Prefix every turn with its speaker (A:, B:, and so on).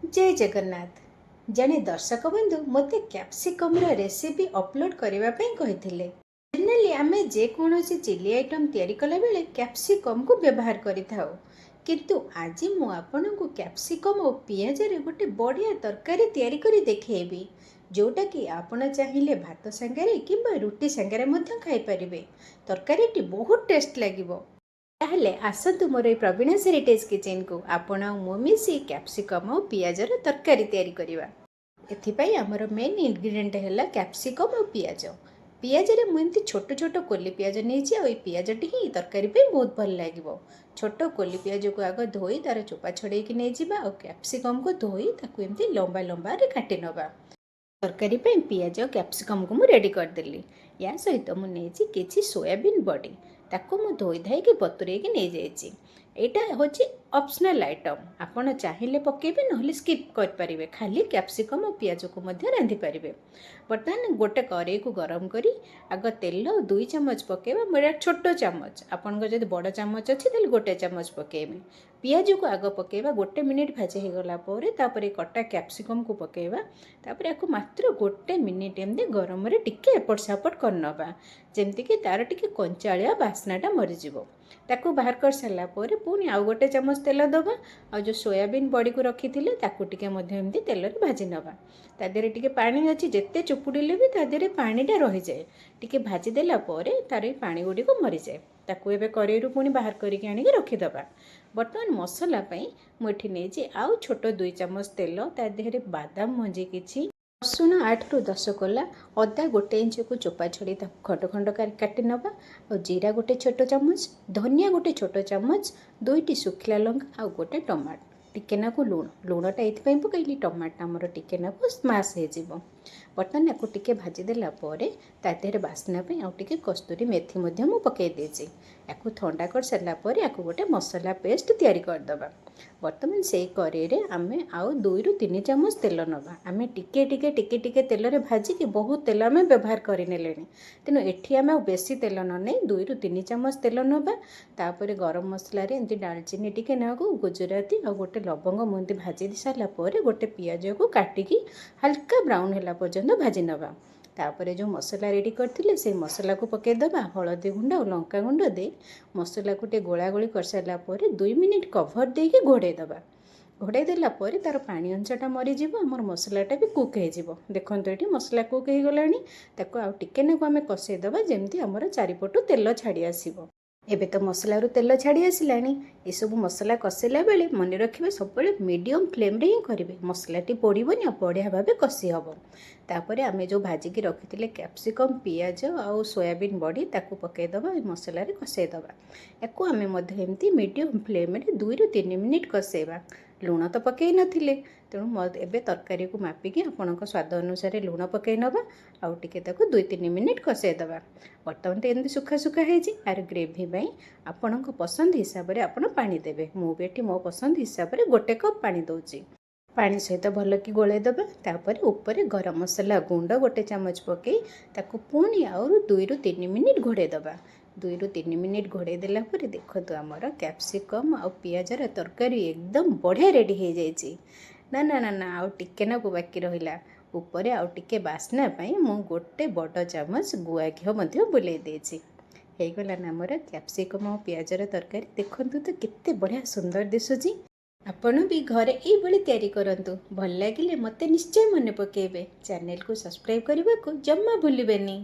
A: जय जगन्नाथ। जड़े दर्शक बंधु मत कैप्सिकम रेसिपी अपलोड करने कही जनरली आम जेकोसी चिली आइटम तैयारी कला बेले कैप्सिकम को व्यवहार करिथाउ, किंतु आज मुझे को कैप्सिकम और पियाज रे गोटे बढ़िया तरकारी तैयारी करी देखैबी, जोटा कि आपण चाहिए भात सांगे कि रुटी सांगे खाई पारिबे। तरकारी बहुत टेस्ट लगिबो। ताहले आसतु मोर ए प्रवीणास हेरिटेज किचन को आपण मु मिसी कैप्सिकम और पियाजर तरकारी तैयारी करवा। एथिपाई आमर मेन इंग्रेडिएंट है कैप्सिकम और पियाज। पियाज रे मुझे छोट छोट कोली पियाज नहीं पियाजटी ही तरकारी बहुत भल लगे। छोट कोली पियाज को आग धोई तार चोपा छड़े नहीं जावा और कैप्सिकम को धोई ताकू एमती लंबा लंबा काटी नवा। तरकारी पियाज कैप्सिकम को मुझे रेडी करदेली। या सहित मुझे किसी सोयाबीन बड़ी ताको मु धोई धाई कि बतुरे नहीं जाइए। यहाँ हूँ ऑप्शनल आइटम, आपड़ चाहिए पकेबे ना स्किप करें। खाली कैप्सिकम और पियाज को रांधि पारे। बर्तमान गोटे कड़े को गरम करी आग तेल 2 चम्मच पकेबा, मेरा छोट चम्मच आपण जब बड़ चम्मच अच्छी तो गोटे चम्मच पकेबे। पियाज को आग पकेबा, 1 मिनिट भाजी होगला तापर कटा कैप्सिकम को पकेबा, तापर या मात्र 1 मिनिट एमती गरम रे टिके एपट सेपट करनबा, जेमती कि तार टिके कंचालिया बास्नाटा मरीज। ताकू बाहर कर सारा पुणी आउ गोटे चम्मच तेल दबा और जो सोयाबीन बड़ी को रखी थे ताकू टिके एमती तेल रे भाजी नवा। तादेरे टिके पानी अच्छी जिते चुपुड़िले भी तादेरे पानीटा रही जाए। टिके भाजी देला परे तार पानी गुड़िक मरी जाए। ताकू एबे करेईरु पुणी बाहर करके आनिक रखीदबा। बर्तमान मसला मुझे नहीं आउ छोट 2 चम्मच तेल, तादेरे बादाम मंजी किछि, रसुण 8 ରୁ 10 कोला, अदा 1 इंच को चोपा छड़ी खंड खंड काटी नवा और जीरा 1 छोट चम्मच, धनिया 1 छोट चम्मच, 2टी सुखिला लंका और 1 टमाटो, टिकेना को लुणटा ये पकईली टमाटा आमर टिकेना को स्माश हो। बर्तमान या टिके भाजीदेला तादेहरे बास्ना आउ टिके कस्तूरी मेथी मु पकई देछि। या ठंडा कर सारा या गोटे मसला पेस्ट तैयारी करदबा। बर्तमान से कड़े आम आउ 2 ରୁ 3 चम्मच तेल नवा। आम टिके टिके टिके टिके तेल रे भाजिकी बहुत तेल आम व्यवहार करने, तेणु एठी आम बेसी तेल न नहीं 2 ରୁ 3 चम्मच तेल नवा। तापर गरम मसला एमती डालचीनी टिके नाकू, गुजराती और गोटे लवंग मुंदी भाजी सारा गोटे पियाज को काटिकी हल्का ब्राउन है पर्यंत भाजी नवा। तापर जो मसला रेडी करथिले से मसला को पकईदबा, हलदी गुंड और लंका गुंड दे मसला को टे गोला गोली कर सारा 2 मिनिट कभर देके घोड़े दबा। घोड़े देला तार पानी अंशटा मरीज, आमर मसलाटा भी कुक हो। देखो ये मसला कुक हो गलानी, ताको आउ टिके नाकु आमे कषेदबा जेमती आमर चारिपटू तेल छाड़ी आसीबो। एबे तो मसलारू तेल छाड़ी आसलानी। ये सब मसला कषेला बेले मन रखिए सब मीडियम फ्लेम रे ही करेंगे, मसलाटी पोड़बनी आ बढ़िया भाव कषि हम। तापर आम जो भाजिकी रखी कैप्सिकम पियाज और सोयाबीन बड़ी ताकू पकईदबा, मसला कषेदबा। या आमती मीडियम फ्लेम रे 2 ରୁ 3 मिनिट कषेबा। लुण तो पकई नथिले, तेणु एबे तरकारी को मापिकी आपण स्वाद अनुसार लुण पकई नवा आउ टिके ताकू 2-3 मिनिट कषेदबा। बर्तमान तो एमती सुखा सुखा होइछि। आर ग्रेवी पाई आपण पसंद हिसाब से आपण पानी देबे। मु बेटी मो पसंद हिसाब से 1 कप पानी दउछि। पानी सहित भल कि गोले दबा। तापर ऊपर गरम मसला गुंड 1 चम्मच पकई ताकू पुणी आउ 2 ରୁ 3 मिनिट घोड़े दबा। 2 ରୁ 3 मिनिट घोड़े देला पर देखो आमर कैप्सिकम और पियाजर तरकारी एकदम बढ़िया रेडी हो जाइए। ना ना ना ना आउ टिके नाकू बाकी रहिला। ऊपर आउ टिके बास्ना पाई मु 1 बड़ चम्मच गुआ घी मध्य बुलाई देछि। ହେଇଗଲା ନା ଆମର କ୍ୟାପ୍ସିକମ୍ ଆଉ ପିଆଜର ତରକାରୀ। ଦେଖନ୍ତୁ ତ କେତେ ବଢ଼ିଆ ସୁନ୍ଦର ଦିଶୁଛି। ଆପଣ ବି ଘରେ ଏଇଭଳି ତିଆରି କରନ୍ତୁ। ଭଲ ଲାଗିଲେ ମୋତେ ନିଶ୍ଚୟ ମନେ ପକାଇବେ। ଚ୍ୟାନେଲକୁ ସବସ୍କ୍ରାଇବ୍ କରିବାକୁ ଜମା ଭୁଲିବେନି।